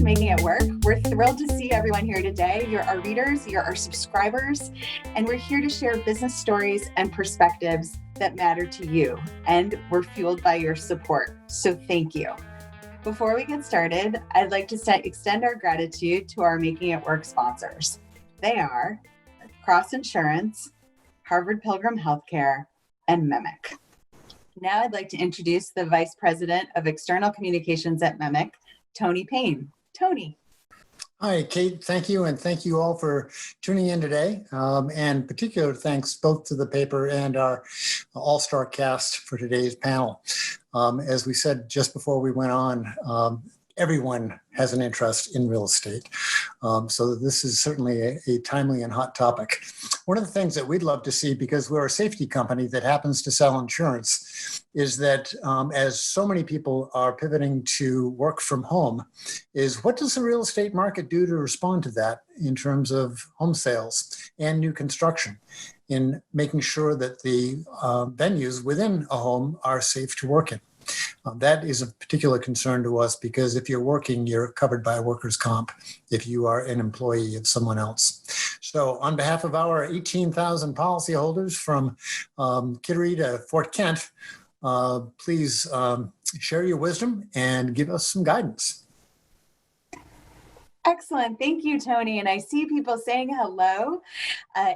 Making It Work. We're thrilled to see everyone here today. You're our readers, you're our subscribers, and we're here to share business stories and perspectives that matter to you. And we're fueled by your support. So thank you. Before we get started, I'd like to extend our gratitude to our Making It Work sponsors. They are Cross Insurance, Harvard Pilgrim Healthcare, and MEMIC. Now I'd like to introduce the Vice President of External Communications at MEMIC, Tony Payne. Tony. Hi, Kate. Thank you. And thank you all for tuning in today. And particular thanks both to the paper and our all-star cast for today's panel. As we said just before we went on, everyone has an interest in real estate. So this is certainly a timely and hot topic. One of the things that we'd love to see, because we're a safety company that happens to sell insurance, is that as so many people are pivoting to work from home, is what does the real estate market do to respond to that in terms of home sales and new construction, in making sure that the venues within a home are safe to work in? That is a particular concern to us because if you're working, you're covered by workers' comp if you are an employee of someone else. So on behalf of our 18,000 policyholders from Kittery to Fort Kent, please share your wisdom and give us some guidance. Excellent. Thank you, Tony. And I see people saying hello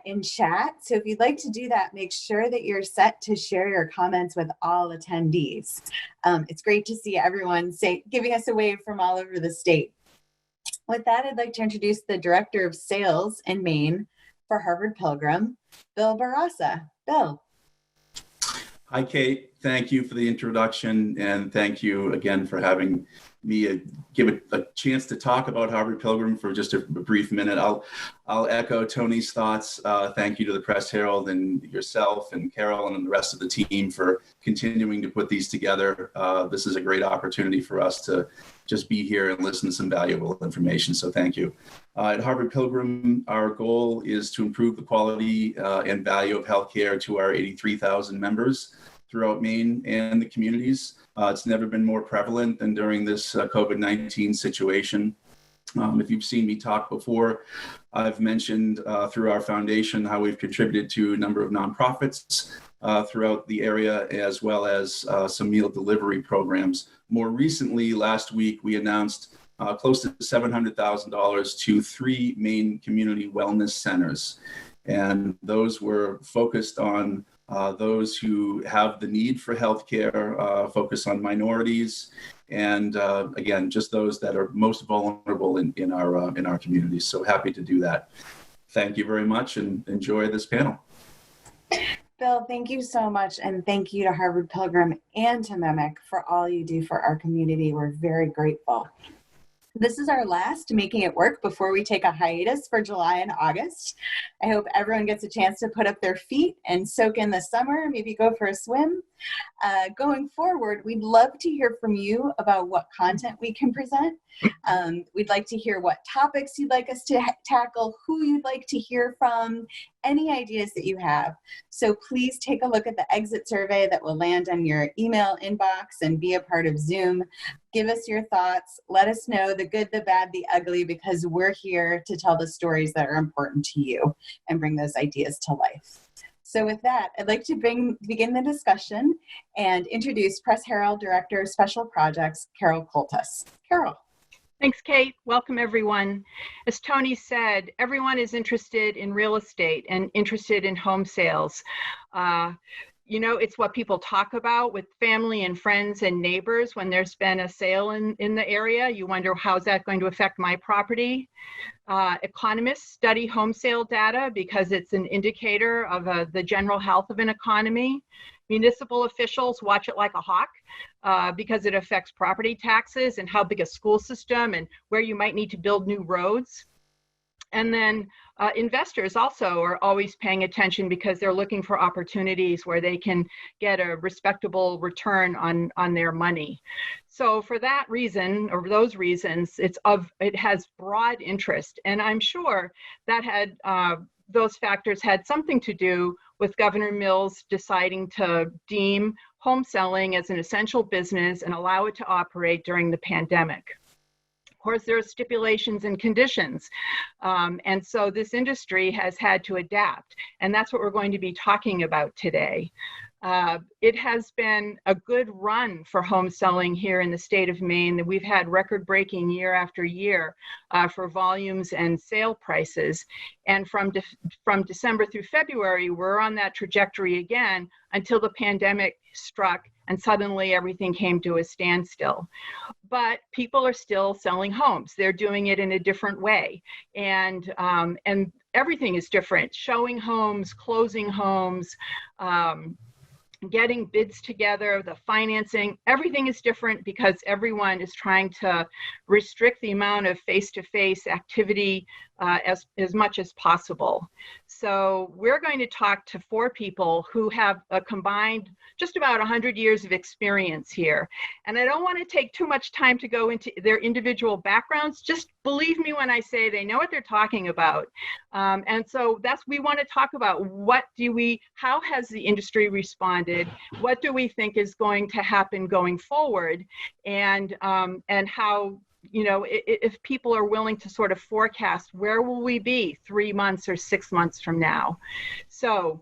in chat. So if you'd like to do that, make sure that you're set to share your comments with all attendees. It's great to see everyone giving us a wave from all over the state. With that, I'd like to introduce the Director of Sales in Maine for Harvard Pilgrim, Bill Barassa. Bill. Hi, Kate. Thank you for the introduction, and thank you again for having me give it a chance to talk about Harvard Pilgrim for just a brief minute. I'll echo Tony's thoughts. Thank you to the Press Herald and yourself and Carol and the rest of the team for continuing to put these together. This is a great opportunity for us to just be here and listen to some valuable information. So thank you. At Harvard Pilgrim, our goal is to improve the quality and value of healthcare to our 83,000 members throughout Maine and the communities. It's never been more prevalent than during this COVID-19 situation. If you've seen me talk before, I've mentioned through our foundation how we've contributed to a number of nonprofits throughout the area, as well as some meal delivery programs. More recently, last week, we announced close to $700,000 to 3 Maine community wellness centers. And those were focused on those who have the need for healthcare, focus on minorities, and again, just those that are most vulnerable in our communities. So happy to do that. Thank you very much, and enjoy this panel. Bill, thank you so much, and thank you to Harvard Pilgrim and to MEMIC for all you do for our community. We're very grateful. This is our last Making It Work before we take a hiatus for July and August. I hope everyone gets a chance to put up their feet and soak in the summer, maybe go for a swim. Going forward, we'd love to hear from you about what content we can present. We'd like to hear what topics you'd like us to tackle, who you'd like to hear from, any ideas that you have. So please take a look at the exit survey that will land on your email inbox and be a part of Zoom. Give us your thoughts. Let us know the good, the bad, the ugly, because we're here to tell the stories that are important to you and bring those ideas to life. So with that, I'd like to begin the discussion and introduce Press Herald Director of Special Projects, Carol Coltus. Carol. Thanks, Kate. Welcome, everyone. As Tony said, everyone is interested in real estate and interested in home sales. It's what people talk about with family and friends and neighbors when there's been a sale in the area. You wonder, how's that going to affect my property? Economists study home sale data because it's an indicator of the general health of an economy. Municipal officials watch it like a hawk because it affects property taxes and how big a school system and where you might need to build new roads. And then investors also are always paying attention because they're looking for opportunities where they can get a respectable return on their money. So for that reason, or those reasons, it has broad interest. And I'm sure that those factors had something to do with Governor Mills deciding to deem home selling as an essential business and allow it to operate during the pandemic. course, there are stipulations and conditions. And so this industry has had to adapt. And that's what we're going to be talking about today. It has been a good run for home selling here in the state of Maine. We've had record-breaking year after year for volumes and sale prices. And from December through February, we're on that trajectory again until the pandemic struck and suddenly everything came to a standstill. But people are still selling homes. They're doing it in a different way. And everything is different. Showing homes, closing homes, getting bids together, the financing, everything is different because everyone is trying to restrict the amount of face-to-face activity as much as possible. So we're going to talk to 4 people who have a combined just about 100 years of experience here. And I don't want to take too much time to go into their individual backgrounds. Just believe me when I say they know what they're talking about. And so we want to talk about how has the industry responded? What do we think is going to happen going forward? And how, if people are willing to sort of forecast, where will we be 3 months or 6 months from now? So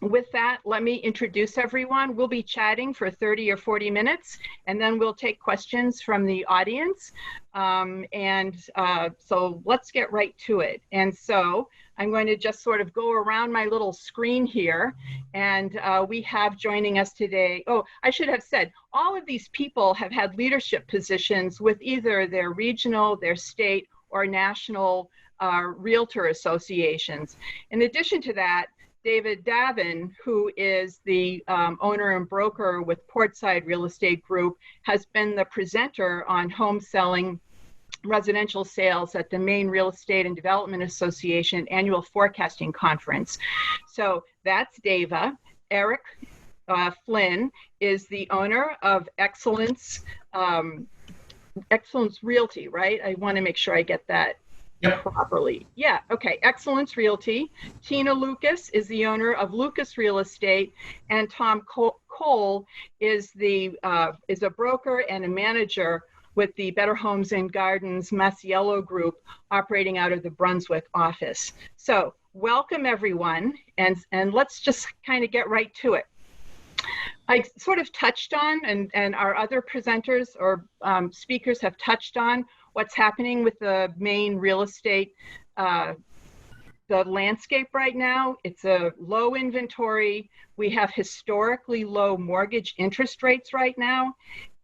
with that, let me introduce everyone. We'll be chatting for 30 or 40 minutes, and then we'll take questions from the audience. So let's get right to it. And so I'm going to just sort of go around my little screen here, and we have joining us today. Oh, I should have said, all of these people have had leadership positions with either their regional, their state, or national realtor associations. In addition to that, David Davin, who is the owner and broker with Portside Real Estate Group, has been the presenter on home selling residential sales at the Maine Real Estate and Development Association annual forecasting conference. So that's Dava. Eric Flynn is the owner of Excellence Realty, right? I want to make sure I get that properly. Yeah, okay. Excellence Realty. Tina Lucas is the owner of Lucas Real Estate, and Tom Cole is a broker and a manager with the Better Homes and Gardens Masiello Group, operating out of the Brunswick office. So welcome everyone, and let's just kind of get right to it. I sort of touched on, and our other presenters or speakers have touched on what's happening with the Maine real estate, the landscape right now. It's a low inventory. We have historically low mortgage interest rates right now,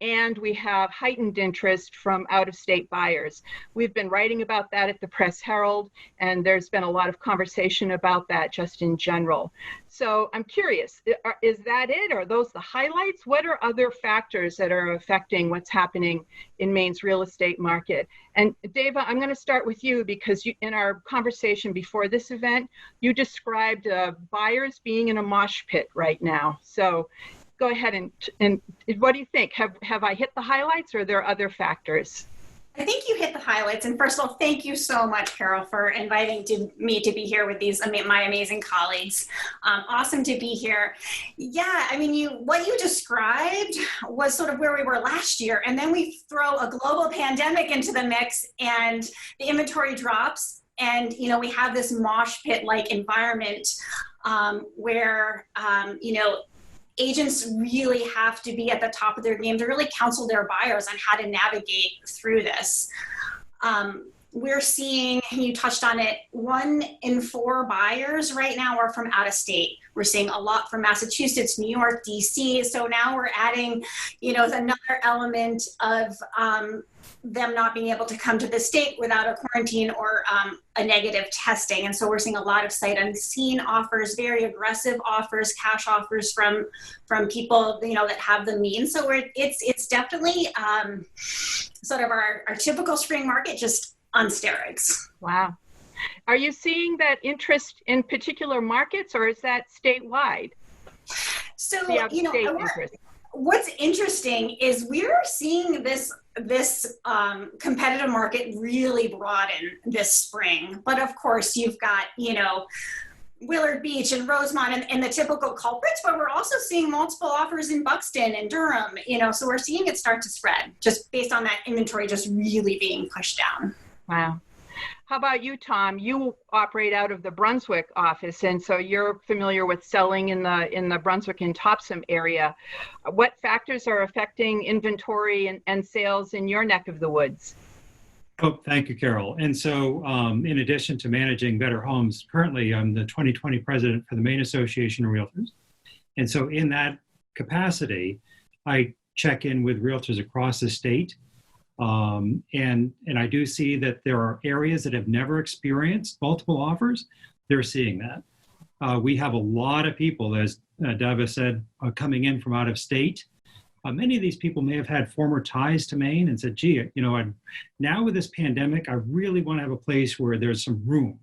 and we have heightened interest from out-of-state buyers. We've been writing about that at the Press Herald, and there's been a lot of conversation about that just in general. So I'm curious, is that it? Are those the highlights? What are other factors that are affecting what's happening in Maine's real estate market? And Dava, I'm going to start with you because in our conversation before this event, you described buyers being in a mosh pit right now. So go ahead and what do you think? Have I hit the highlights, or are there other factors? I think you hit the highlights. And first of all, thank you so much, Carol, for inviting me to be here with my amazing colleagues. Awesome to be here. Yeah, I mean, what you described was sort of where we were last year. And then we throw a global pandemic into the mix and the inventory drops. And, we have this mosh pit-like environment where, agents really have to be at the top of their game to really counsel their buyers on how to navigate through this. We're seeing, you touched on it, 1 in 4 buyers right now are from out of state. We're seeing a lot from Massachusetts, New York, DC. So now we're adding, another element of them not being able to come to the state without a quarantine or a negative testing. And so we're seeing a lot of sight unseen offers, very aggressive offers, cash offers from people, that have the means. So it's definitely sort of our typical spring market, just on steroids. Wow. Are you seeing that interest in particular markets, or is that statewide? So, interest. What's interesting is we're seeing this competitive market really broaden this spring. But of course, you've got, Willard Beach and Rosemont and the typical culprits, but we're also seeing multiple offers in Buxton and Durham, so we're seeing it start to spread just based on that inventory just really being pushed down. Wow. How about you, Tom? You operate out of the Brunswick office, and so you're familiar with selling in the Brunswick and Topsom area. What factors are affecting inventory and sales in your neck of the woods? Oh, thank you, Carol. And so in addition to managing Better Homes, currently I'm the 2020 president for the Maine Association of Realtors. And so in that capacity, I check in with realtors across the state. And I do see that there are areas that have never experienced multiple offers. They're seeing that. We have a lot of people, as Dava said, coming in from out of state. Many of these people may have had former ties to Maine and said, gee, now with this pandemic, I really want to have a place where there's some room.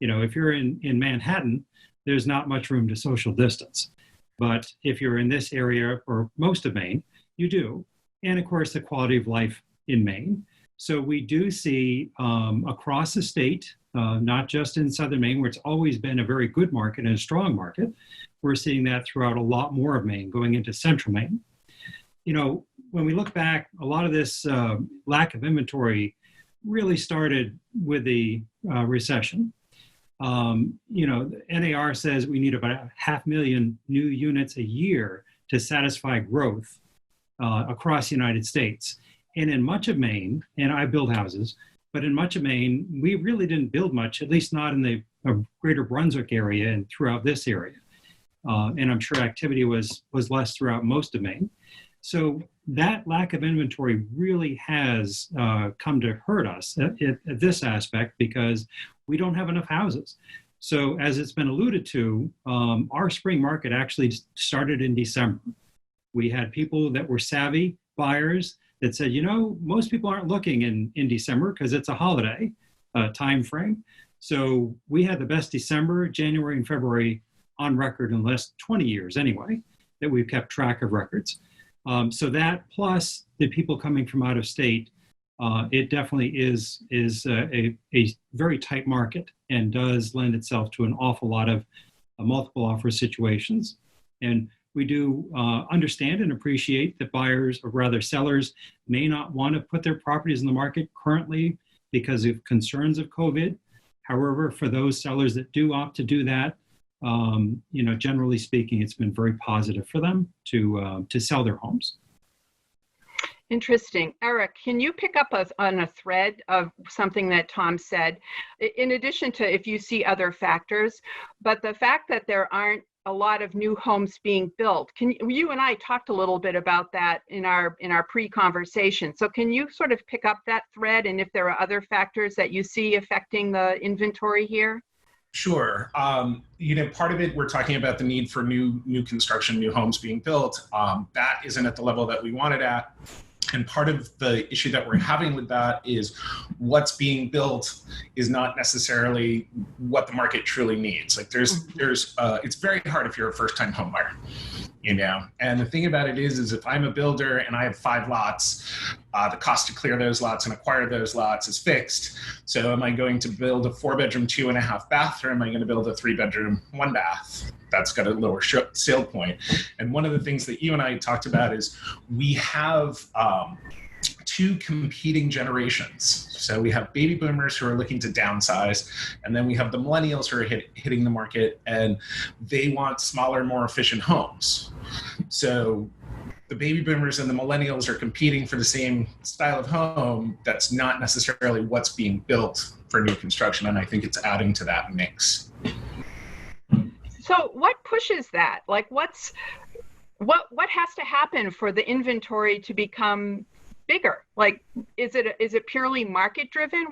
If you're in Manhattan, there's not much room to social distance. But if you're in this area or most of Maine, you do. And of course, the quality of life in Maine. So we do see across the state, not just in southern Maine, where it's always been a very good market and a strong market. We're seeing that throughout a lot more of Maine, going into central Maine. When we look back, a lot of this lack of inventory really started with the recession. The NAR says we need about 500,000 new units a year to satisfy growth across the United States. And in much of Maine, and I build houses, but in much of Maine, we really didn't build much, at least not in the greater Brunswick area and throughout this area. And I'm sure activity was less throughout most of Maine. So that lack of inventory really has come to hurt us at this aspect because we don't have enough houses. So as it's been alluded to, our spring market actually started in December. We had people that were savvy buyers that said, most people aren't looking in December because it's a holiday time frame. So we had the best December, January, and February on record in the last 20 years anyway, that we've kept track of records. So that plus the people coming from out of state, it definitely is a very tight market and does lend itself to an awful lot of multiple offer situations. And we do understand and appreciate that buyers, or rather sellers, may not want to put their properties in the market currently because of concerns of COVID. However, for those sellers that do opt to do that, generally speaking, it's been very positive for them to sell their homes. Interesting. Eric, can you pick up on a thread of something that Tom said, in addition to if you see other factors, but the fact that there aren't a lot of new homes being built? You and I talked a little bit about that in our pre-conversation. So can you sort of pick up that thread, and if there are other factors that you see affecting the inventory here? Sure. Part of it, we're talking about the need for new construction, new homes being built. That isn't at the level that we want it at. And part of the issue that we're having with that is what's being built is not necessarily what the market truly needs. Like it's very hard if you're a first-time home buyer, And the thing about it is if I'm a builder and I have 5 lots, the cost to clear those lots and acquire those lots is fixed. So am I going to build a 4-bedroom, 2.5 bath, or am I going to build a 3-bedroom, 1 bath? That's got a lower sale point. And one of the things that you and I talked about is we have 2 competing generations. So we have baby boomers who are looking to downsize, and then we have the millennials who are hitting the market, and they want smaller, more efficient homes. So the baby boomers and the millennials are competing for the same style of home. That's not necessarily what's being built for new construction, and I think it's adding to that mix. So what pushes that? Like what has to happen for the inventory to become bigger? Like, is it purely market driven?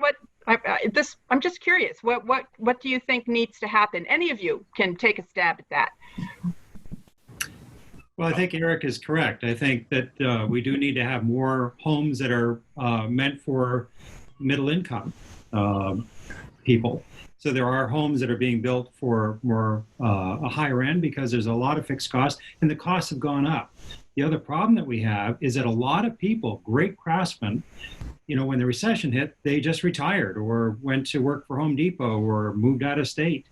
I'm just curious. What do you think needs to happen? Any of you can take a stab at that. Well, I think Eric is correct. I think that we do need to have more homes that are meant for middle income people. So there are homes that are being built for more a higher end because there's a lot of fixed costs and the costs have gone up. The other problem that we have is that a lot of people, great craftsmen, when the recession hit, they just retired or went to work for Home Depot or moved out of state.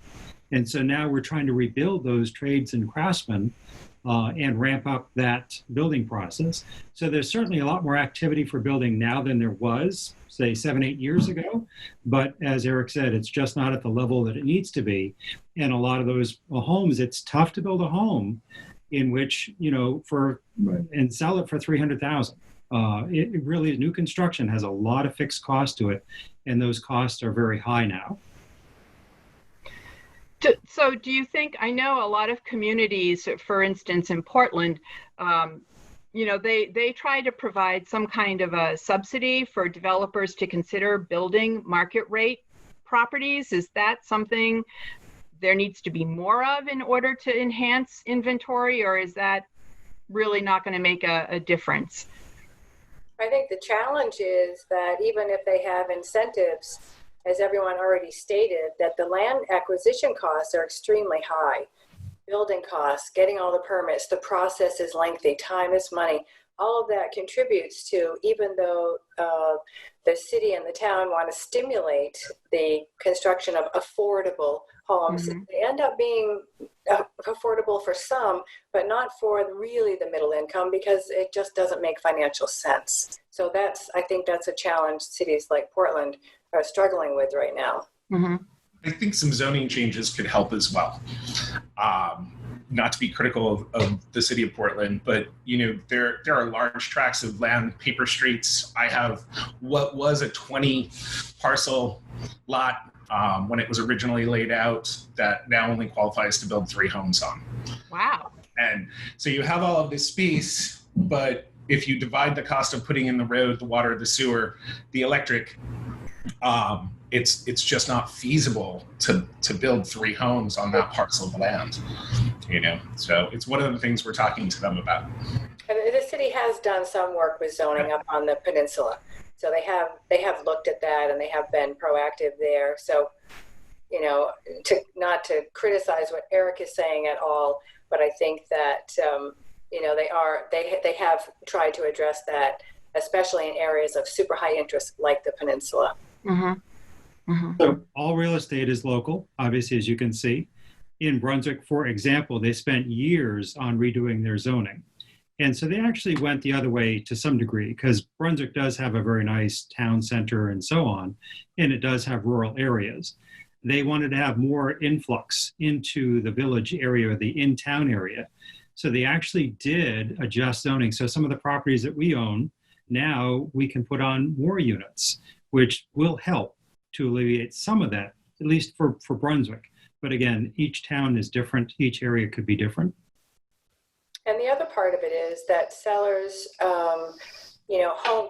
And so now we're trying to rebuild those trades and craftsmen and ramp up that building process. So there's certainly a lot more activity for building now than there was, say, 7-8 years ago. But as Eric said, it's just not at the level that it needs to be. And a lot of those homes, it's tough to build a home in which, and sell it for $300,000. It really, new construction has a lot of fixed costs to it, and those costs are very high now. So do you think, I know a lot of communities, for instance, in Portland, they try to provide some kind of a subsidy for developers to consider building market rate properties. Is that something there needs to be more of in order to enhance inventory, or is that really not going to make a difference? I think the challenge is that even if they have incentives, as everyone already stated, that the land acquisition costs are extremely high. Building costs, getting all the permits, the process is lengthy, time is money. All of that contributes to, even though the city and the town want to stimulate the construction of affordable homes, they end up being affordable for some, but not for really the middle income, because it just doesn't make financial sense. So I think that's a challenge cities like Portland are struggling with right now. Mm-hmm. I think some zoning changes could help as well. Not to be critical of the city of Portland, but there are large tracts of land, paper streets. I have what was a 20 parcel lot when it was originally laid out that now only qualifies to build 3 homes on. Wow. And so you have all of this space, but if you divide the cost of putting in the road, the water, the sewer, the electric, it's just not feasible to build 3 homes on that parcel of land, So it's one of the things we're talking to them about. And the city has done some work with zoning up on the peninsula. So they have looked at that, and they have been proactive there. So, not to criticize what Eric is saying at all, but I think that, they have tried to address that, especially in areas of super high interest like the peninsula. Mm-hmm. Mm-hmm. So all real estate is local, obviously, as you can see. In Brunswick, for example, they spent years on redoing their zoning. And so they actually went the other way to some degree, because Brunswick does have a very nice town center and so on, and it does have rural areas. They wanted to have more influx into the village area, the in-town area. So they actually did adjust zoning. So some of the properties that we own, now we can put on more units, which will help to alleviate some of that, at least for Brunswick. But again, each town is different. Each area could be different. And the other part of it is that sellers,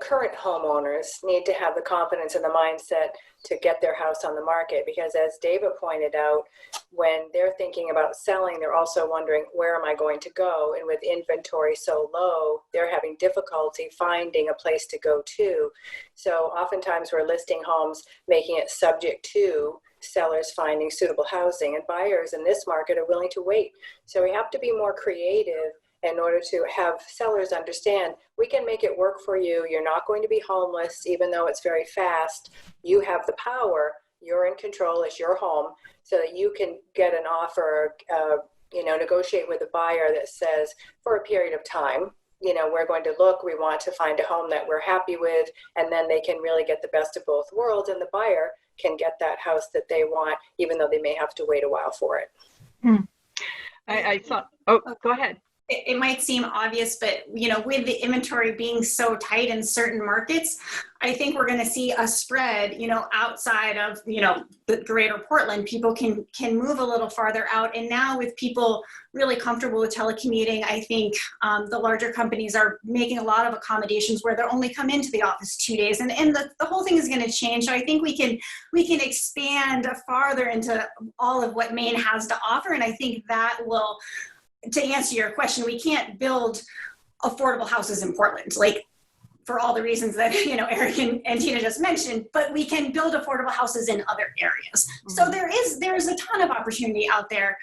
current homeowners need to have the confidence and the mindset to get their house on the market, because as David pointed out, when they're thinking about selling, they're also wondering, where am I going to go? And with inventory so low, they're having difficulty finding a place to go to. So oftentimes we're listing homes, making it subject to sellers finding suitable housing, and buyers in this market are willing to wait. So we have to be more creative in order to have sellers understand, we can make it work for you. You're not going to be homeless, even though it's very fast. You have the power. You're in control. It's your home, so that you can get an offer, negotiate with a buyer that says, for a period of time, we're going to look, we want to find a home that we're happy with, and then they can really get the best of both worlds, and the buyer can get that house that they want, even though they may have to wait a while for it. I thought, go ahead. It might seem obvious, but with the inventory being so tight in certain markets, I think we're going to see a spread, outside of, the greater Portland. People can move a little farther out. And now with people really comfortable with telecommuting, I think the larger companies are making a lot of accommodations where they'll only come into the office 2 days. And the whole thing is going to change. So I think we can expand farther into all of what Maine has to offer. And I think that will, to answer your question, we can't build affordable houses in Portland, for all the reasons that Eric and Tina just mentioned, but we can build affordable houses in other areas. Mm-hmm. So there's a ton of opportunity out there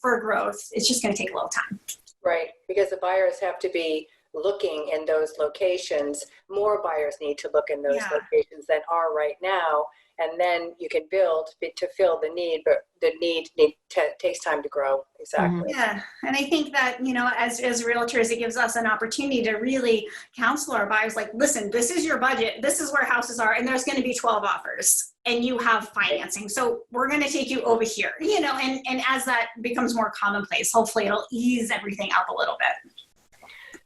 for growth. It's just going to take a little time. Right, because the buyers have to be looking in those locations. More buyers need to look in those locations than are right now. And then you can build to fill the need, but the need takes time to grow. Exactly. Yeah. And I think that, as realtors, it gives us an opportunity to really counsel our buyers, like, listen, this is your budget. This is where houses are. And there's going to be 12 offers and you have financing. So we're going to take you over here, and as that becomes more commonplace, hopefully it'll ease everything up a little bit.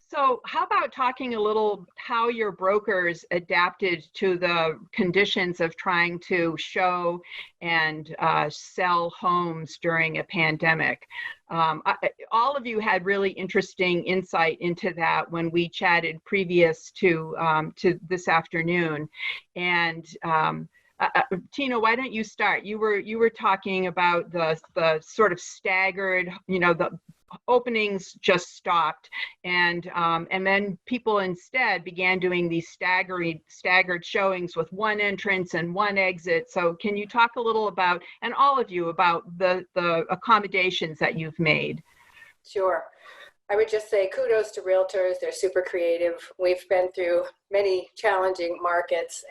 So how about talking a little how your brokers adapted to the conditions of trying to show and sell homes during a pandemic? All of you had really interesting insight into that when we chatted previous to this afternoon. And Tina, why don't you start? You were talking about the sort of staggered, the openings just stopped, and then people instead began doing these staggered showings with one entrance and one exit. So can you talk a little about, and all of you, about the accommodations that you've made? Sure. I would just say kudos to realtors. They're super creative. We've been through many challenging markets,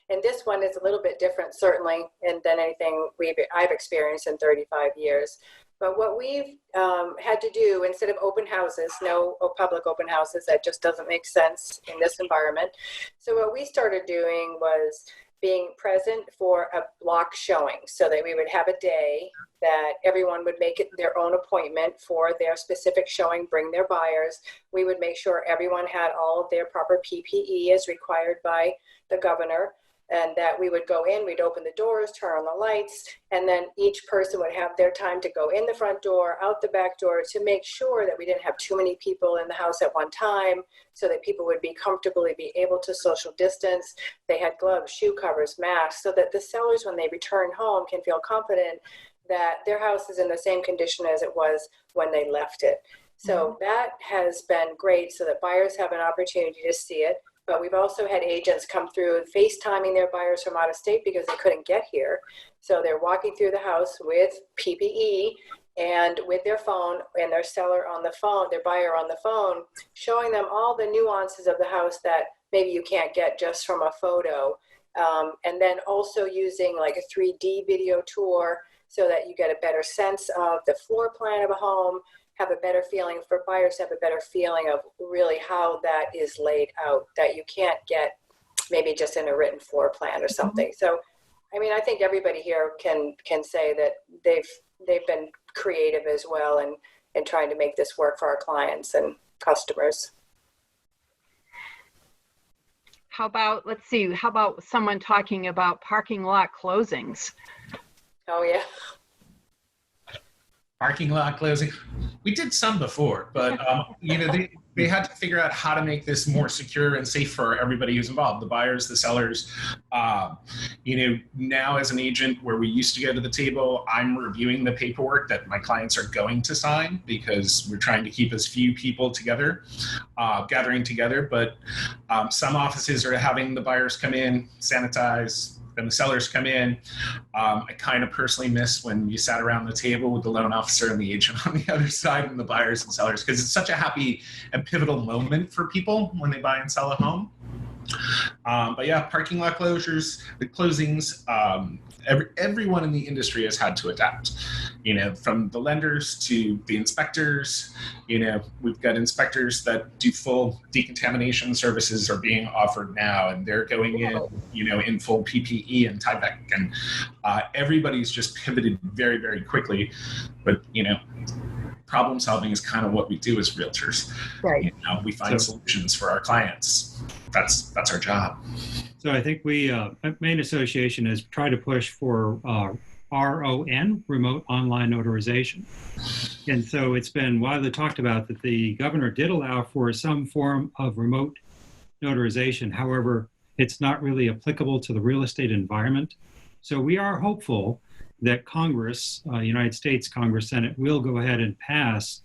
and this one is a little bit different, certainly, than anything I've experienced in 35 years. But what we've had to do, instead of open houses, no public open houses, that just doesn't make sense in this environment. So what we started doing was being present for a block showing, so that we would have a day that everyone would make it their own appointment for their specific showing, bring their buyers. We would make sure everyone had all of their proper PPE as required by the governor, and that we would go in, we'd open the doors, turn on the lights, and then each person would have their time to go in the front door, out the back door, to make sure that we didn't have too many people in the house at one time, so that people would be comfortably be able to social distance. They had gloves, shoe covers, masks, so that the sellers, when they return home, can feel confident that their house is in the same condition as it was when they left it. So that has been great, so that buyers have an opportunity to see it. But we've also had agents come through FaceTiming their buyers from out of state because they couldn't get here. So they're walking through the house with PPE and with their phone, and their seller on the phone, their buyer on the phone, showing them all the nuances of the house that maybe you can't get just from a photo. And then also using like a 3D video tour so that you get a better sense of the floor plan of a home, have a better feeling for buyers, have a better feeling of really how that is laid out, that you can't get maybe just in a written floor plan or something. So, I mean, I think everybody here can say that they've been creative as well in trying to make this work for our clients and customers. How about someone talking about parking lot closings? Oh, yeah. Parking lot closing. We did some before, but they had to figure out how to make this more secure and safe for everybody who's involved, the buyers, the sellers. Now as an agent, where we used to go to the table, I'm reviewing the paperwork that my clients are going to sign, because we're trying to keep as few people together, gathering together. But some offices are having the buyers come in, sanitize, and the sellers come in. I kind of personally miss when you sat around the table with the loan officer and the agent on the other side, and the buyers and sellers, because it's such a happy and pivotal moment for people when they buy and sell a home. But yeah, parking lot closures, the closings, everyone in the industry has had to adapt, from the lenders to the inspectors. We've got inspectors that do full decontamination services are being offered now, and they're going in full PPE and Tyvek, and everybody's just pivoted very, very quickly. But, problem solving is kind of what we do as realtors. Right. We find solutions for our clients. That's our job. So I think we, Maine Association, has tried to push for RON, remote online notarization. And so it's been widely talked about that the governor did allow for some form of remote notarization. However, it's not really applicable to the real estate environment. So we are hopeful that Congress, United States Congress, Senate, will go ahead and pass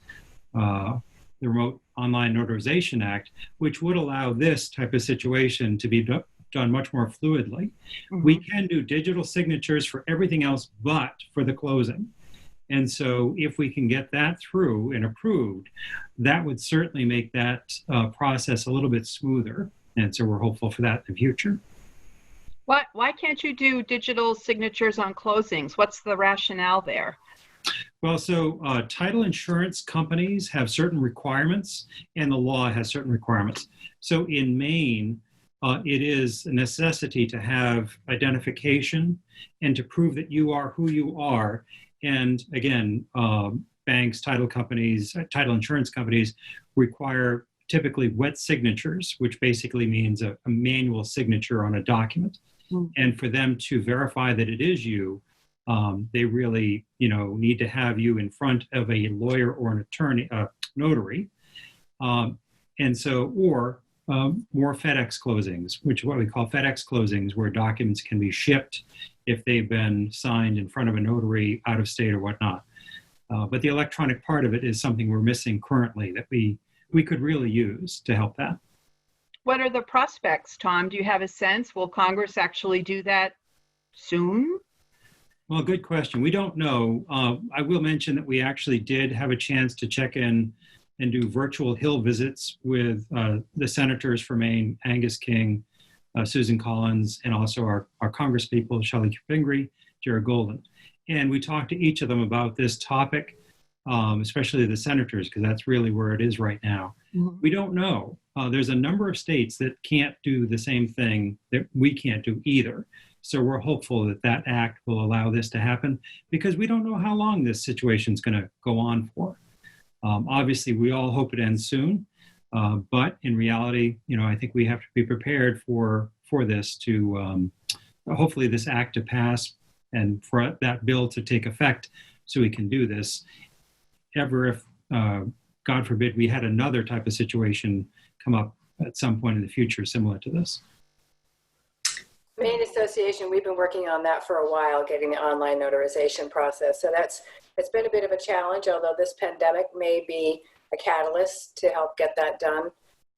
the Remote Online Notarization Act, which would allow this type of situation to be done much more fluidly. We can do digital signatures for everything else but for the closing. And so if we can get that through and approved, that would certainly make that process a little bit smoother. And so we're hopeful for that in the future. Why can't you do digital signatures on closings? What's the rationale there? Well, so title insurance companies have certain requirements, and the law has certain requirements. So in Maine, it is a necessity to have identification and to prove that you are who you are. And again, banks, title companies, title insurance companies require typically wet signatures, which basically means a manual signature on a document. And for them to verify that it is you, they really, need to have you in front of a lawyer or an attorney, notary. And so, or more FedEx closings, which is what we call FedEx closings, where documents can be shipped if they've been signed in front of a notary out of state or whatnot. But the electronic part of it is something we're missing currently that we could really use to help that. What are the prospects, Tom? Do you have a sense? Will Congress actually do that soon? Well, good question. We don't know. I will mention that we actually did have a chance to check in and do virtual Hill visits with the senators for Maine, Angus King, Susan Collins, and also our Congress people, Shelley Pingree, Jared Golden. And we talked to each of them about this topic, especially the senators, because that's really where it is right now. Mm-hmm. We don't know. There's a number of states that can't do the same thing that we can't do either. So we're hopeful that that act will allow this to happen, because we don't know how long this situation is going to go on for. Obviously, we all hope it ends soon, but in reality, I think we have to be prepared for this to hopefully this act to pass and for that bill to take effect, so we can do this. Ever if, God forbid, we had another type of situation come up at some point in the future similar to this. Maine Association, we've been working on that for a while, getting the online notarization process. So it's been a bit of a challenge, although this pandemic may be a catalyst to help get that done.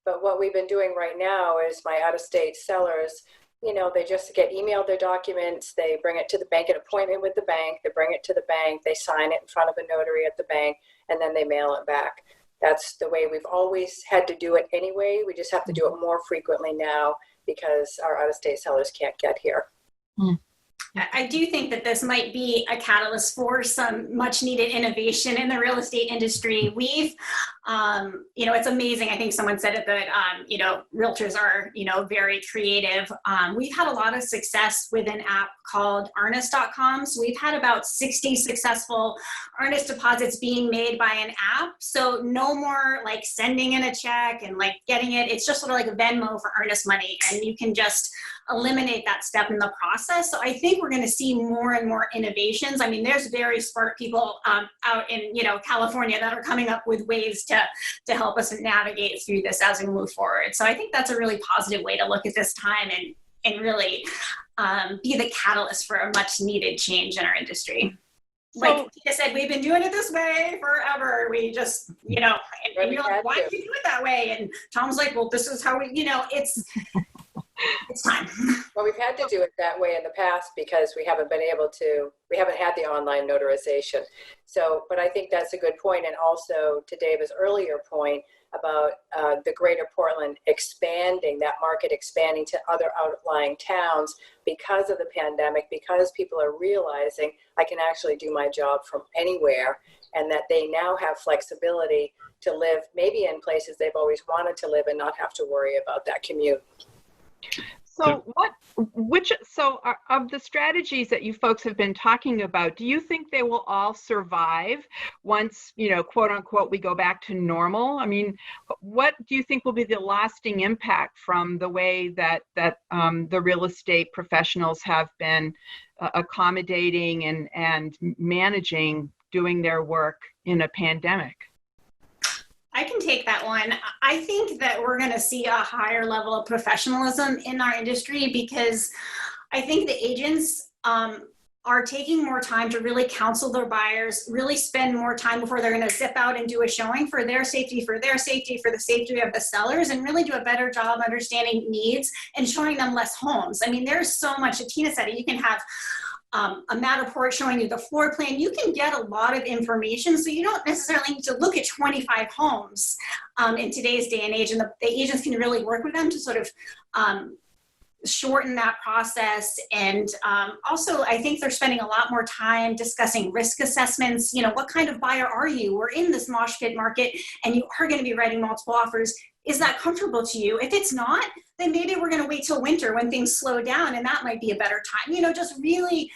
But what we've been doing right now is my out-of-state sellers, they just get emailed their documents, they bring it to the bank, an appointment with the bank, they bring it to the bank, they sign it in front of a notary at the bank, and then they mail it back. That's the way we've always had to do it anyway. We just have to do it more frequently now because our out-of-state sellers can't get here. I do think that this might be a catalyst for some much needed innovation in the real estate industry. We've, it's amazing. I think someone said it that, realtors are, very creative. We've had a lot of success with an app called earnest.com. So we've had about 60 successful earnest deposits being made by an app. So no more like sending in a check and like getting it. It's just sort of like a Venmo for earnest money. And you can just eliminate that step in the process. So I think we're going to see more and more innovations. I mean, there's very smart people out in, California that are coming up with ways to help us navigate through this as we move forward. So I think that's a really positive way to look at this time and really be the catalyst for a much needed change in our industry. Like Tina said, we've been doing it this way forever. We just, and you're like, why do you do it that way? And Tom's like, well, this is how we, it's time. Well, we've had to do it that way in the past because we haven't had the online notarization. So, but I think that's a good point. And also to David's earlier point about the greater Portland that market expanding to other outlying towns because of the pandemic, because people are realizing I can actually do my job from anywhere, and that they now have flexibility to live maybe in places they've always wanted to live and not have to worry about that commute. So of the strategies that you folks have been talking about, do you think they will all survive once, quote unquote, we go back to normal? I mean, what do you think will be the lasting impact from the way that the real estate professionals have been accommodating and managing doing their work in a pandemic? I can take that one. I think that we're going to see a higher level of professionalism in our industry because I think the agents are taking more time to really counsel their buyers, really spend more time before they're going to zip out and do a showing for their safety, for the safety of the sellers, and really do a better job understanding needs and showing them less homes. I mean, there's so much, Tina said it, you can have a Matterport showing you the floor plan. You can get a lot of information, so you don't necessarily need to look at 25 homes in today's day and age, and the agents can really work with them to sort of shorten that process. And also, I think they're spending a lot more time discussing risk assessments. What kind of buyer are you? We're in this mosh pit market, and you are going to be writing multiple offers. Is that comfortable to you? If it's not, then maybe we're going to wait till winter when things slow down, and that might be a better time. Just really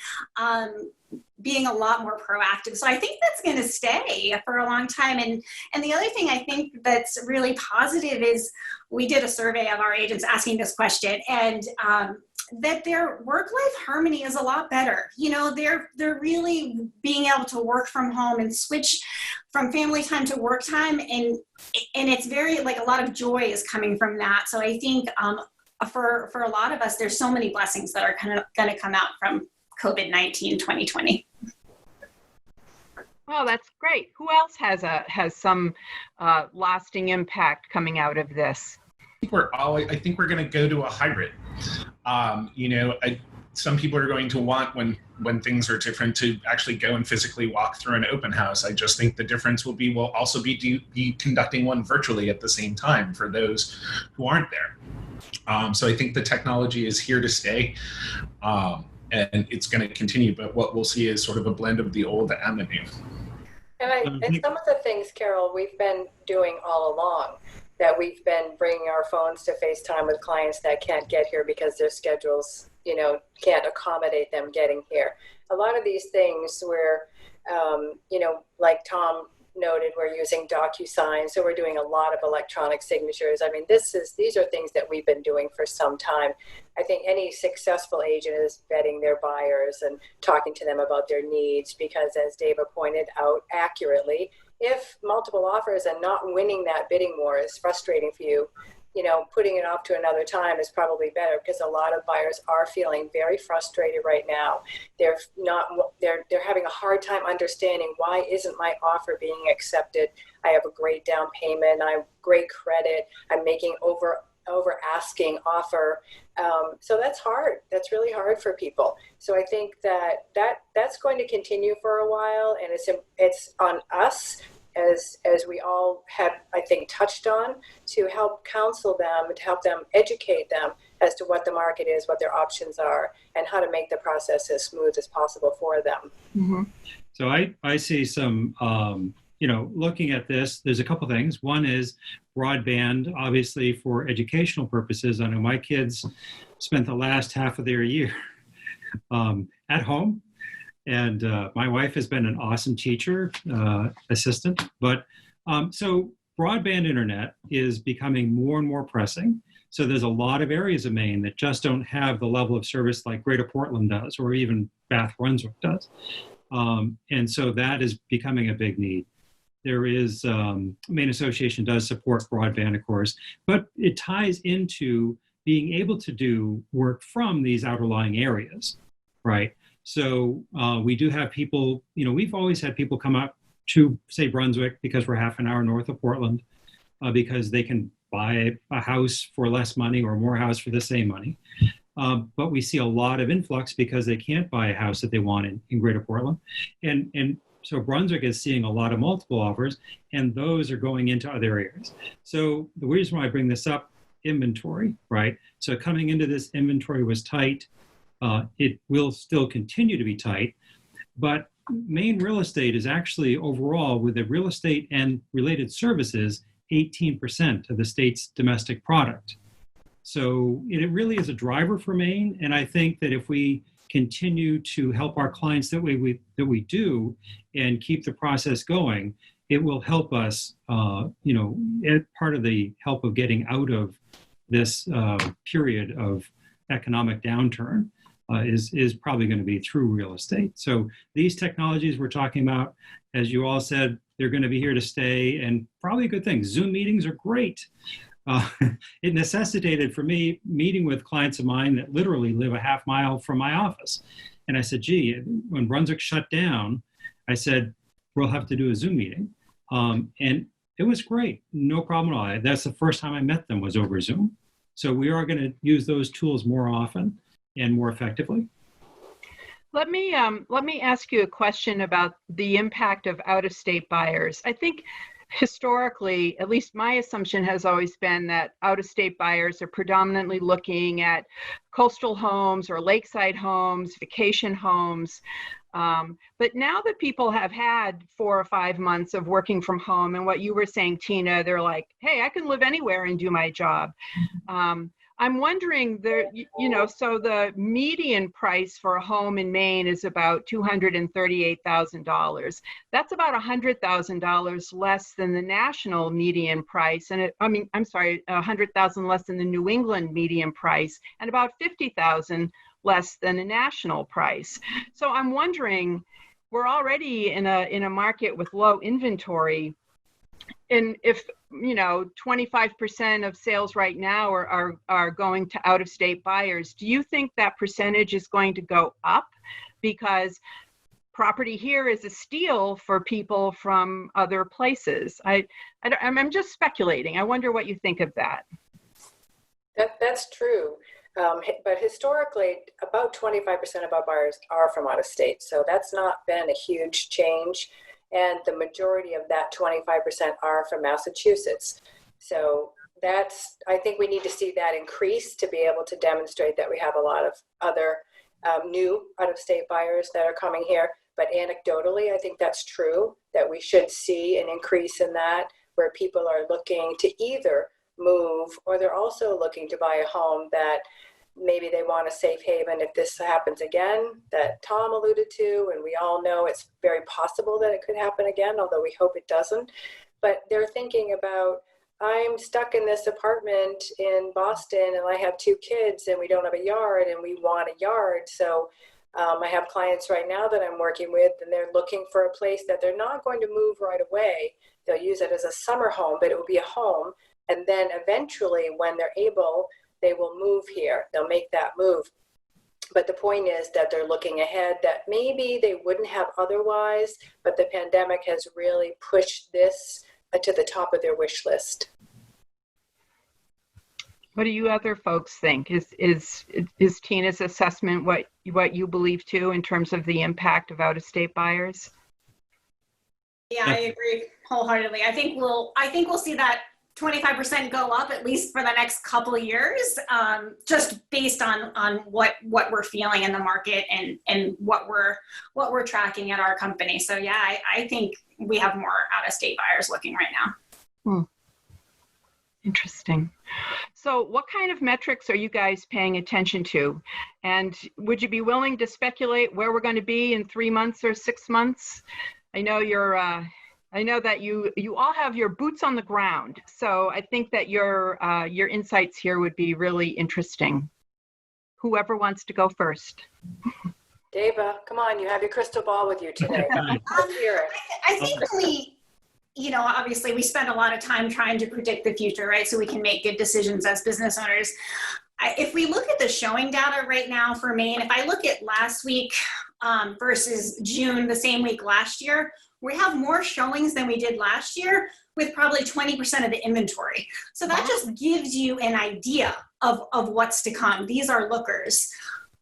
being a lot more proactive. So I think that's going to stay for a long time. And the other thing I think that's really positive is we did a survey of our agents asking this question, and that their work-life harmony is a lot better. They're really being able to work from home and switch from family time to work time, and it's very, like, a lot of joy is coming from that. So I think for a lot of us, there's so many blessings that are kind of going to come out from COVID-19 2020. Well, that's great. Who else has some lasting impact coming out of this? I think we're going to go to a hybrid. Some people are going to want, when things are different, to actually go and physically walk through an open house. I just think the difference will be we'll also be conducting one virtually at the same time for those who aren't there. So I think the technology is here to stay, and it's going to continue. But what we'll see is sort of a blend of the old and the new. And some of the things, Carol, we've been doing all along, that we've been bringing our phones to FaceTime with clients that can't get here because their schedules, can't accommodate them getting here. A lot of these things where, like Tom noted, we're using DocuSign, so we're doing a lot of electronic signatures. I mean, these are things that we've been doing for some time. I think any successful agent is vetting their buyers and talking to them about their needs, because as David pointed out accurately, if multiple offers and not winning that bidding war is frustrating for you, putting it off to another time is probably better, because a lot of buyers are feeling very frustrated right now. They're having a hard time understanding, why isn't my offer being accepted? I have a great down payment, I have great credit, I'm making over asking offer. So that's hard. That's really hard for people. So I think that's going to continue for a while, and it's on us, as we all have, I think, touched on, to help counsel them, to help them educate them as to what the market is, what their options are, and how to make the process as smooth as possible for them. Mm-hmm. So I see some, looking at this, there's a couple things. One is broadband, obviously for educational purposes. I know my kids spent the last half of their year at home. And my wife has been an awesome teacher, assistant. But so broadband internet is becoming more and more pressing. So there's a lot of areas of Maine that just don't have the level of service like Greater Portland does, or even Bath Brunswick does. And so that is becoming a big need. There is, Maine Association does support broadband, of course, but it ties into being able to do work from these outlying areas, right? So we do have people, we've always had people come up to, say, Brunswick, because we're half an hour north of Portland, because they can buy a house for less money or more house for the same money. But we see a lot of influx because they can't buy a house that they want in Greater Portland. And so Brunswick is seeing a lot of multiple offers, and those are going into other areas. So the reason why I bring this up, inventory, right? So coming into this, inventory was tight. It will still continue to be tight, but Maine real estate is actually overall, with the real estate and related services, 18% of the state's domestic product. So it really is a driver for Maine. And I think that if we continue to help our clients that we do and keep the process going, it will help us, part of the help of getting out of this period of economic downturn is probably going to be through real estate. So these technologies we're talking about, as you all said, they're going to be here to stay, and probably a good thing. Zoom meetings are great. It necessitated for me meeting with clients of mine that literally live a half mile from my office. And I said, gee, when Brunswick shut down, I said, we'll have to do a Zoom meeting. And it was great. No problem at all. That's the first time I met them was over Zoom. So we are going to use those tools more often and more effectively. Let me ask you a question about the impact of out-of-state buyers. I think historically, at least my assumption has always been that out-of-state buyers are predominantly looking at coastal homes or lakeside homes, vacation homes. But now that people have had 4 or 5 months of working from home, and what you were saying, Tina, they're like, hey, I can live anywhere and do my job. I'm wondering, so the median price for a home in Maine is about $238,000. That's about $100,000 less than the national median price. And $100,000 less than the New England median price, and about $50,000 less than the national price. So I'm wondering, we're already in a market with low inventory. And if 25% of sales right now are going to out-of-state buyers, do you think that percentage is going to go up because property here is a steal for people from other places? I'm just speculating. I wonder what you think of that. That's true. But historically, about 25% of our buyers are from out of state. So that's not been a huge change. And the majority of that 25% are from Massachusetts. So I think we need to see that increase to be able to demonstrate that we have a lot of other new out-of-state buyers that are coming here. But anecdotally, I think that's true, that we should see an increase in that, where people are looking to either move, or they're also looking to buy a home that maybe they want a safe haven if this happens again, that Tom alluded to, and we all know it's very possible that it could happen again, although we hope it doesn't. But they're thinking about, I'm stuck in this apartment in Boston and I have 2 kids and we don't have a yard and we want a yard. So I have clients right now that I'm working with, and they're looking for a place that they're not going to move right away. They'll use it as a summer home, but it will be a home. And then eventually, when they're able, they will move here. They'll make that move. But the point is that they're looking ahead, that maybe they wouldn't have otherwise, but the pandemic has really pushed this to the top of their wish list. What do you other folks think? Is Tina's assessment what you believe too, in terms of the impact of out-of-state buyers? Yeah, I agree wholeheartedly. I think we'll see that 25% go up at least for the next couple of years, just based on what we're feeling in the market and what we're tracking at our company. So yeah, I think we have more out-of-state buyers looking right now. Interesting. So what kind of metrics are you guys paying attention to? And would you be willing to speculate where we're going to be in 3 months or 6 months? I know I know that you all have your boots on the ground, so I think that your insights here would be really interesting. Whoever wants to go first. Deva, come on, you have your crystal ball with you today. Let's hear it. I think obviously we spend a lot of time trying to predict the future, right? So we can make good decisions as business owners. If we look at the showing data right now for Maine, if I look at last week versus June, the same week last year, we have more showings than we did last year, with probably 20% of the inventory. So that just gives you an idea of what's to come. These are lookers.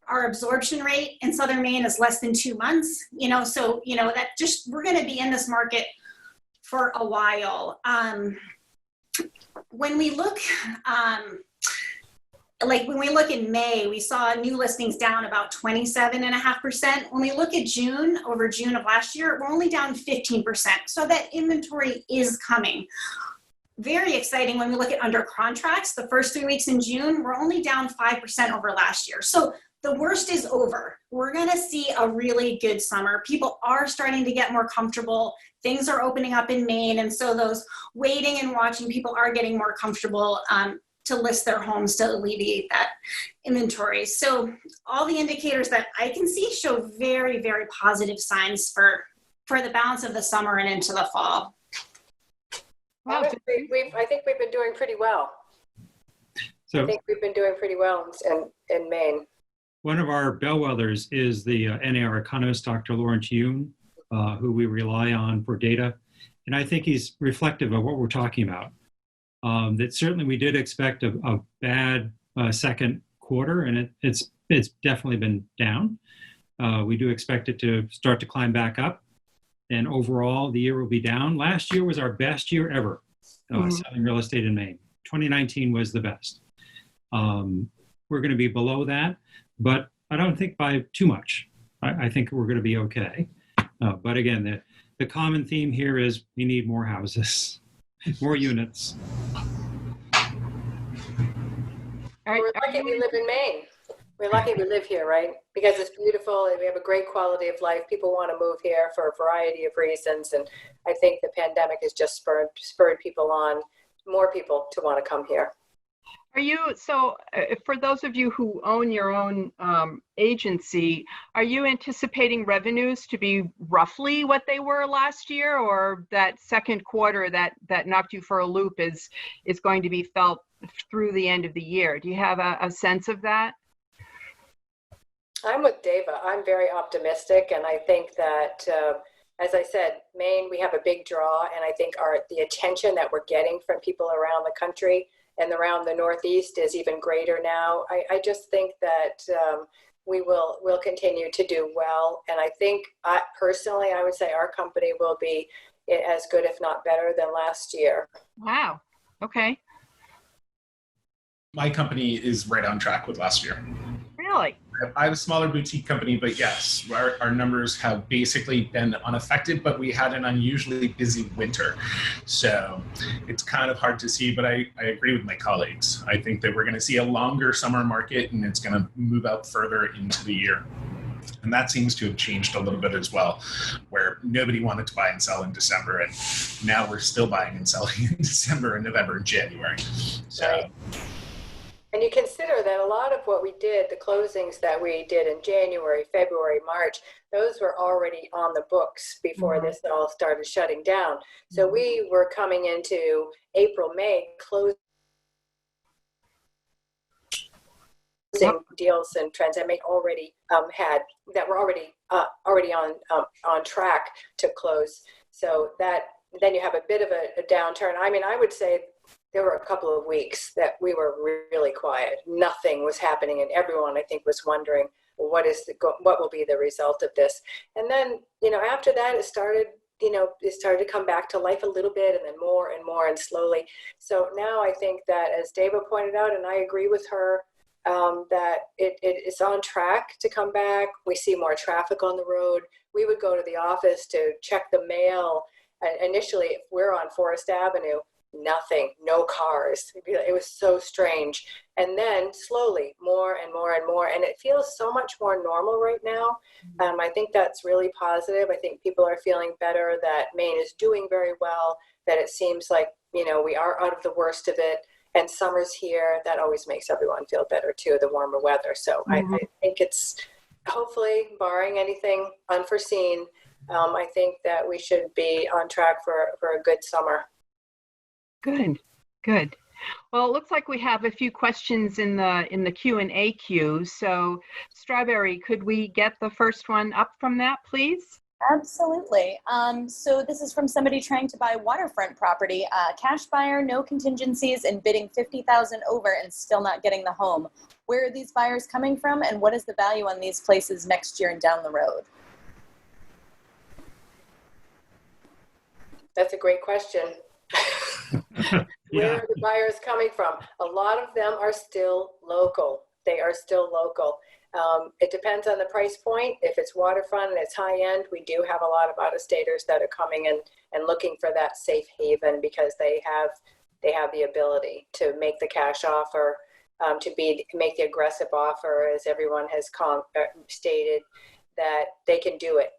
Our absorption rate in Southern Maine is less than 2 months, so that just, we're going to be in this market for a while. When we look, when we look in May, we saw new listings down about 27.5%. When we look at June, over June of last year, we're only down 15%. So that inventory is coming. Very exciting when we look at under contracts. The first 3 weeks in June, we're only down 5% over last year. So the worst is over. We're going to see a really good summer. People are starting to get more comfortable. Things are opening up in Maine. And so those waiting and watching people are getting more comfortable to list their homes to alleviate that inventory. So all the indicators that I can see show very, very positive signs for the balance of the summer and into the fall. I think we've been doing pretty well. I think we've been doing pretty well in Maine. One of our bellwethers is the NAR economist, Dr. Lawrence Yoon, who we rely on for data. And I think he's reflective of what we're talking about. That certainly we did expect a bad second quarter, and it's definitely been down. We do expect it to start to climb back up. And overall, the year will be down. Last year was our best year ever selling real estate in Maine. 2019 was the best. We're going to be below that, but I don't think by too much. I think we're going to be okay. But again, the common theme here is we need more houses, more units. We're lucky we live in Maine. We're lucky we live here, right? Because it's beautiful and we have a great quality of life. People want to move here for a variety of reasons. And I think the pandemic has just spurred people on, more people to want to come here. For those of you who own your own agency, are you anticipating revenues to be roughly what they were last year, or that second quarter that knocked you for a loop is going to be felt through the end of the year? Do you have a sense of that? I'm with Dava. I'm very optimistic, and I think that, as I said, Maine, we have a big draw, and I think the attention that we're getting from people around the country and around the Northeast is even greater now. I just think that we'll continue to do well, and I think personally, I would say our company will be as good, if not better, than last year. Wow. Okay. My company is right on track with last year. Really? I have a smaller boutique company, but yes, our numbers have basically been unaffected, but we had an unusually busy winter. So it's kind of hard to see, but I agree with my colleagues. I think that we're going to see a longer summer market and it's going to move out further into the year. And that seems to have changed a little bit as well, where nobody wanted to buy and sell in December. And now we're still buying and selling in December and November and January. So. Right. And you consider that a lot of what we did, the closings that we did in January, February, March, those were already on the books before this all started shutting down. So we were coming into April, May, closing deals and trends that already were already on track to close. So that then you have a bit of a downturn. I mean, I would say there were a couple of weeks that we were really quiet. Nothing was happening, and everyone, I think, was wondering, well, what will be the result of this? And then, after that, it started to come back to life a little bit, and then more and more, and slowly. So now I think that, as Dava pointed out, and I agree with her, that it's on track to come back. We see more traffic on the road. We would go to the office to check the mail. Initially, if we're on Forest Avenue, nothing, no cars. It was so strange. And then slowly, more and more and more. And it feels so much more normal right now. I think that's really positive. I think people are feeling better, that Maine is doing very well, that it seems like, we are out of the worst of it. And summer's here. That always makes everyone feel better too, the warmer weather. So I think it's, hopefully, barring anything unforeseen, I think that we should be on track for a good summer. Good. Well, it looks like we have a few questions in the Q&A queue. So, Strawberry, could we get the first one up from that, please? Absolutely. So this is from somebody trying to buy waterfront property, cash buyer, no contingencies, and bidding $50,000 over and still not getting the home. Where are these buyers coming from, and what is the value on these places next year and down the road? That's a great question. Where are the buyers coming from? A lot of them are still local. They are still local. It depends on the price point. If it's waterfront and it's high end, we do have a lot of out-of-staters that are coming in and looking for that safe haven, because they have the ability to make the cash offer, make the aggressive offer, as everyone has stated, that they can do it.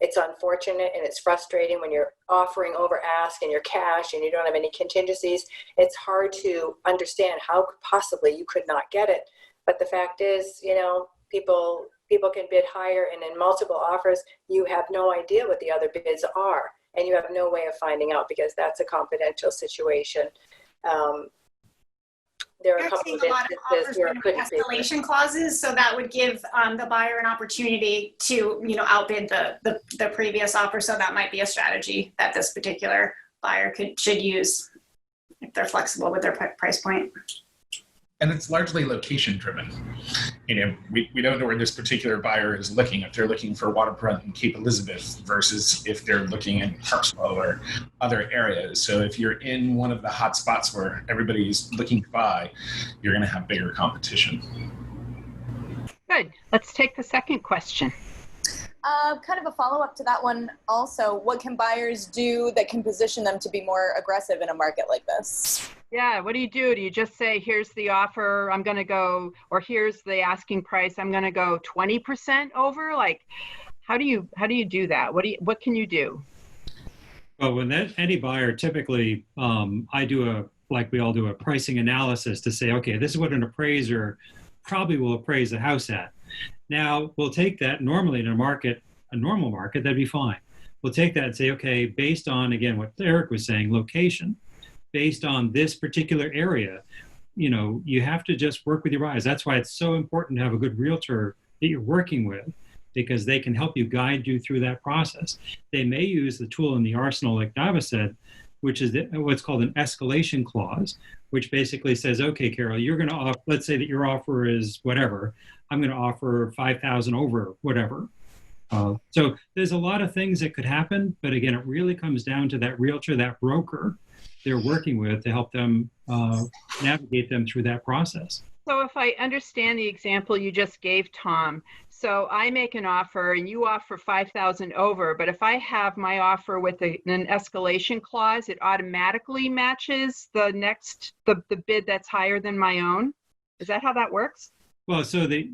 It's unfortunate and it's frustrating when you're offering over ask and you're cash and you don't have any contingencies. It's hard to understand how possibly you could not get it. But the fact is, people can bid higher, and in multiple offers, you have no idea what the other bids are, and you have no way of finding out, because that's a confidential situation. There are a couple of instances where it couldn't be. Escalation clauses, so that would give the buyer an opportunity to, outbid the previous offer. So that might be a strategy that this particular buyer should use if they're flexible with their price point. and it's largely location driven. We don't know where this particular buyer is looking, if they're looking for waterfront in Cape Elizabeth versus if they're looking in Harpswell or other areas. So if you're in one of the hot spots where everybody's looking to buy, you're going to have bigger competition. Good. Let's take the second question. Kind of a follow-up to that one also. What can buyers do that can position them to be more aggressive in a market like this? Yeah, what do? Do you just say, here's the offer, I'm going to go, or here's the asking price, I'm going to go 20% over? Like, how do you do that? What can you do? Well, when any buyer, typically, we all do a pricing analysis to say, okay, this is what an appraiser probably will appraise the house at. Now, we'll take that normally in a normal market, that'd be fine. We'll take that and say, okay, based on, again, what Eric was saying, location, based on this particular area, you have to just work with your buyers. That's why it's so important to have a good realtor that you're working with, because they can help you, guide you through that process. They may use the tool in the arsenal, like Nava said, which is what's called an escalation clause, which basically says, okay, Carol, you're going to let's say that your offer is whatever. I'm going to offer 5,000 over whatever. So there's a lot of things that could happen, but again, it really comes down to that realtor, that broker they're working with to help them navigate them through that process. So if I understand the example you just gave, Tom, so I make an offer and you offer 5,000 over, but if I have my offer with an escalation clause, it automatically matches the bid that's higher than my own. Is that how that works? Well, so the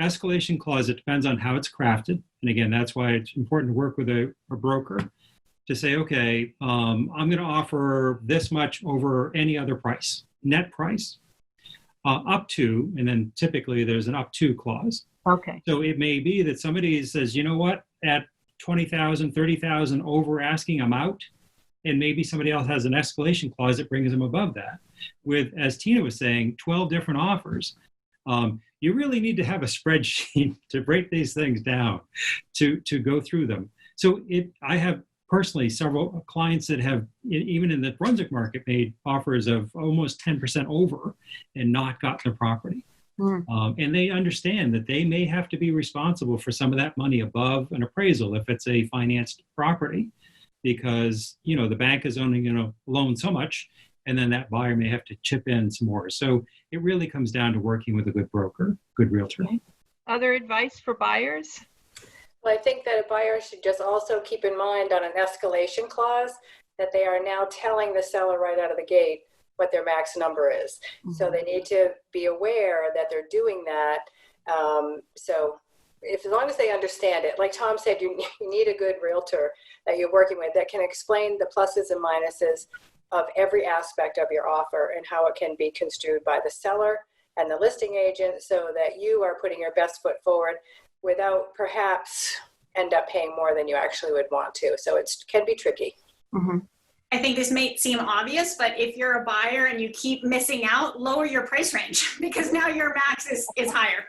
escalation clause, it depends on how it's crafted. And again, that's why it's important to work with a broker to say, okay, I'm going to offer this much over any other price, net price, up to, and then typically there's an up to clause. Okay. So it may be that somebody says, you know what, at 20,000, 30,000 over asking, I'm out. And maybe somebody else has an escalation clause that brings them above that. With, as Tina was saying, 12 different offers. You really need to have a spreadsheet to break these things down, to go through them. So I have personally several clients that have, even in the Brunswick market, made offers of almost 10% over and not gotten the property. And they understand that they may have to be responsible for some of that money above an appraisal if it's a financed property, because the bank is only going to loan so much, and then that buyer may have to chip in some more. So it really comes down to working with a good broker, good realtor. Okay. Other advice for buyers? Well, I think that a buyer should just also keep in mind on an escalation clause that they are now telling the seller right out of the gate what their max number is. Mm-hmm. So they need to be aware that they're doing that. So as long as they understand it, like Tom said, you need a good realtor that you're working with that can explain the pluses and minuses of every aspect of your offer and how it can be construed by the seller and the listing agent, so that you are putting your best foot forward without perhaps end up paying more than you actually would want to. So it can be tricky. Mm-hmm. I think this may seem obvious, but if you're a buyer and you keep missing out, lower your price range, because now your max is higher.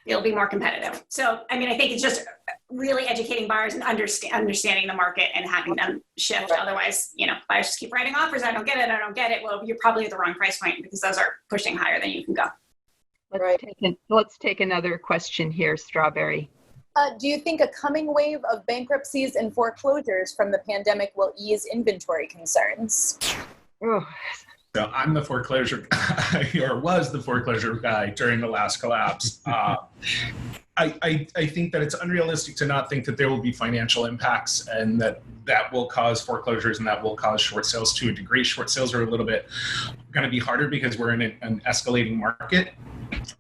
It'll be more competitive. So, I think it's just really educating buyers and understanding the market and having them shift. Right. Otherwise, buyers just keep writing offers. I don't get it. Well, you're probably at the wrong price point, because those are pushing higher than you can go. Let's take another question here, Strawberry. Do you think a coming wave of bankruptcies and foreclosures from the pandemic will ease inventory concerns? Oh. So I'm the foreclosure guy, or was the foreclosure guy during the last collapse. I think that it's unrealistic to not think that there will be financial impacts, and that will cause foreclosures and that will cause short sales to a degree. Short sales are a little bit going to be harder because we're in an escalating market.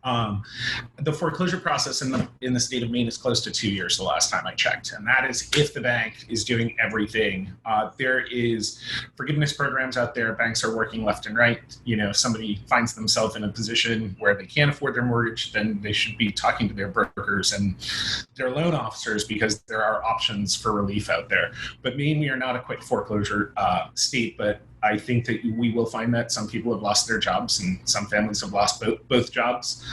The foreclosure process in the state of Maine is close to 2 years the last time I checked, and that is if the bank is doing everything. There is forgiveness programs out there. Banks are working left and right. If somebody finds themselves in a position where they can't afford their mortgage, then they should be talking to their brokers and their loan officers, because there are options for relief out there. But Maine, we are not a quick foreclosure state, but I think that we will find that some people have lost their jobs and some families have lost both jobs.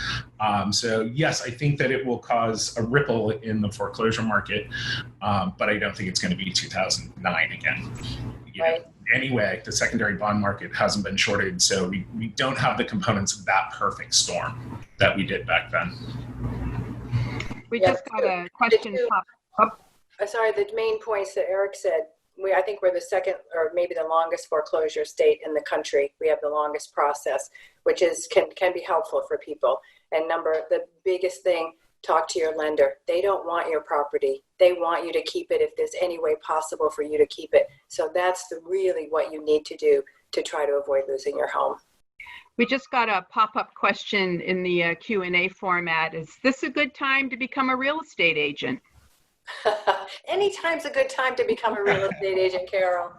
So yes, I think that it will cause a ripple in the foreclosure market, but I don't think it's going to be 2009 again. Right. anyway, the secondary bond market hasn't been shorted, so we don't have the components of that perfect storm that we did back then. We just got a question pop up. Sorry, the main points that Eric said, I think we're the second or maybe the longest foreclosure state in the country. We have the longest process, which can be helpful for people. And the biggest thing, talk to your lender. They don't want your property. They want you to keep it if there's any way possible for you to keep it. So that's really what you need to do to try to avoid losing your home. We just got a pop-up question in the Q&A format. Is this a good time to become a real estate agent? Anytime's a good time to become a real estate agent, Carol.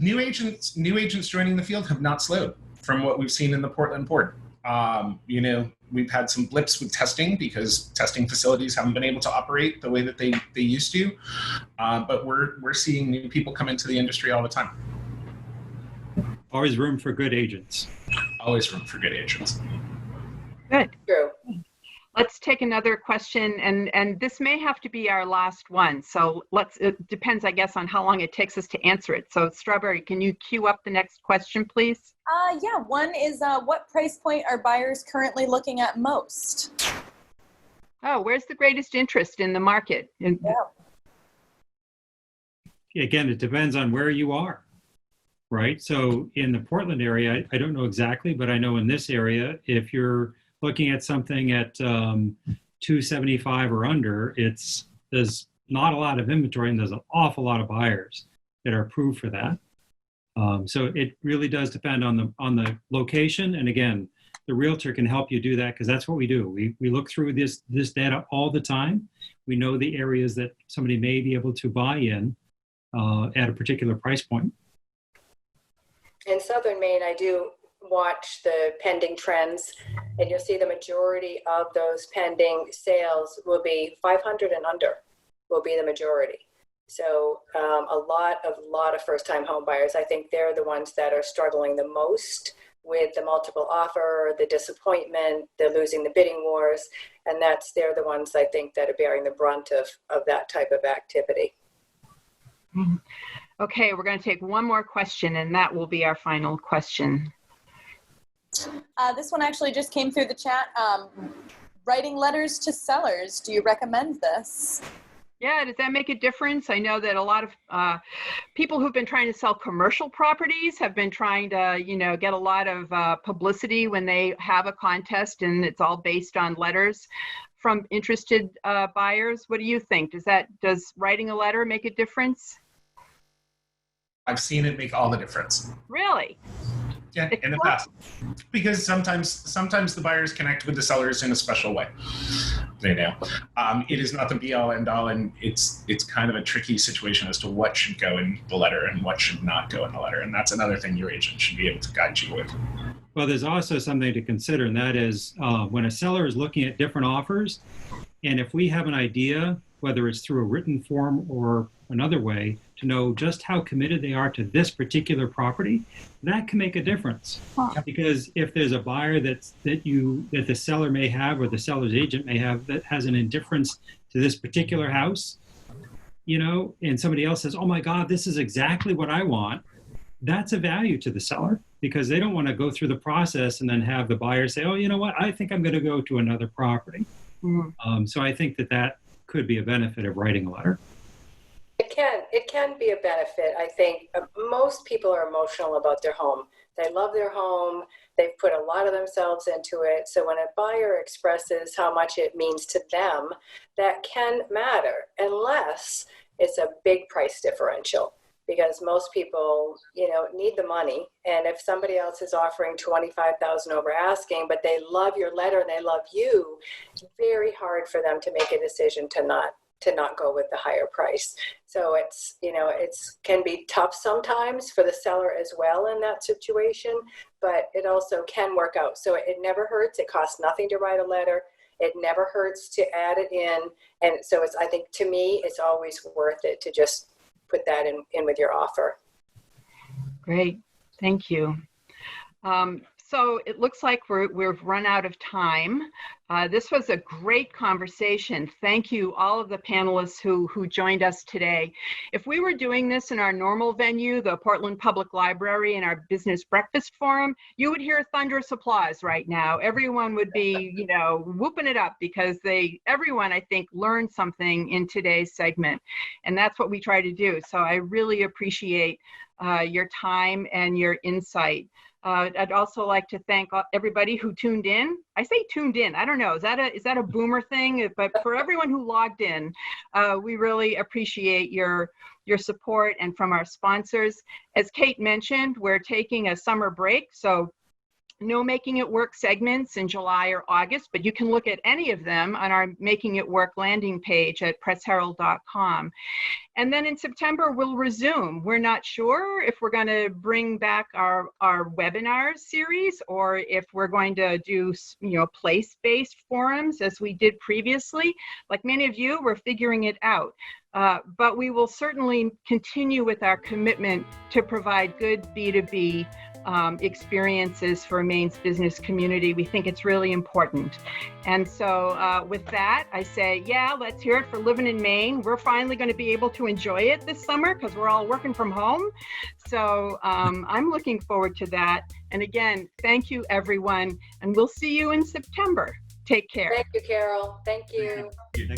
New agents joining the field have not slowed from what we've seen in the Portland Port. We've had some blips with testing because testing facilities haven't been able to operate the way that they used to. But we're seeing new people come into the industry all the time. Always room for good agents. Always room for good agents. Good. True. Let's take another question, and this may have to be our last one. So it depends, I guess, on how long it takes us to answer it. So Strawberry, can you queue up the next question, please? Yeah, one is what price point are buyers currently looking at most? Oh, where's the greatest interest in the market? Again, it depends on where you are, right? So in the Portland area, I don't know exactly, but I know in this area, if you're looking at something at 275 or under, there's not a lot of inventory and there's an awful lot of buyers that are approved for that. So it really does depend on the location. And again, the realtor can help you do that because that's what we do. We look through this data all the time. We know the areas that somebody may be able to buy in at a particular price point. In Southern Maine, I do watch the pending trends, and you'll see the majority of those pending sales will be 500 and under will be the majority. So a lot of first-time home buyers, I think they're the ones that are struggling the most with the multiple offer, the disappointment, the losing the bidding wars, and they're the ones I think that are bearing the brunt of that type of activity. Okay, we're going to take one more question, and that will be our final question. This one actually just came through the chat. Writing letters to sellers, do you recommend this? Yeah, does that make a difference? I know that a lot of people who've been trying to sell commercial properties have been trying to, get a lot of publicity when they have a contest, and it's all based on letters from interested buyers. What do you think? Does writing a letter make a difference? I've seen it make all the difference. Really? Yeah, in the past. Because sometimes the buyers connect with the sellers in a special way. It is not the be all end all, and it's kind of a tricky situation as to what should go in the letter and what should not go in the letter. And that's another thing your agent should be able to guide you with. Well, there's also something to consider, and that is when a seller is looking at different offers, and if we have an idea, whether it's through a written form or another way, to know just how committed they are to this particular property, that can make a difference. Because if there's a buyer that the seller may have or the seller's agent may have that has an indifference to this particular house, and somebody else says, oh my God, this is exactly what I want, that's a value to the seller because they don't want to go through the process and then have the buyer say, oh, you know what, I think I'm going to go to another property. So I think that could be a benefit of writing a letter. It can be a benefit. I think most people are emotional about their home. They love their home. They've put a lot of themselves into it. So when a buyer expresses how much it means to them, that can matter unless it's a big price differential. Because most people, need the money. And if somebody else is offering $25,000 over asking, but they love your letter and they love you, it's very hard for them to make a decision to not go with the higher price. So it's can be tough sometimes for the seller as well in that situation, but it also can work out. So it never hurts. It costs nothing to write a letter. It never hurts to add it in. And so I think to me, it's always worth it to just put that in with your offer. Great. Thank you. So it looks like we've run out of time. This was a great conversation. Thank you, all of the panelists who joined us today. If we were doing this in our normal venue, the Portland Public Library, in our business breakfast forum, you would hear thunderous applause right now. Everyone would be, whooping it up because everyone, I think, learned something in today's segment. And that's what we try to do. So I really appreciate your time and your insight. I'd also like to thank everybody who tuned in. I say tuned in. I don't know. Is that a boomer thing? But for everyone who logged in, we really appreciate your support, and from our sponsors. As Kate mentioned, we're taking a summer break, so no Making It Work segments in July or August, but you can look at any of them on our Making It Work landing page at pressherald.com. And then in September, we'll resume. We're not sure if we're going to bring back our webinar series or if we're going to do, place-based forums as we did previously. Like many of you, we're figuring it out. But we will certainly continue with our commitment to provide good B2B experiences for Maine's business community. We think it's really important. And so with that, I say, let's hear it for living in Maine. We're finally going to be able to enjoy it this summer because we're all working from home. So I'm looking forward to that. And again, thank you, everyone. And we'll see you in September. Take care. Thank you, Carol. Thank you. Thank you.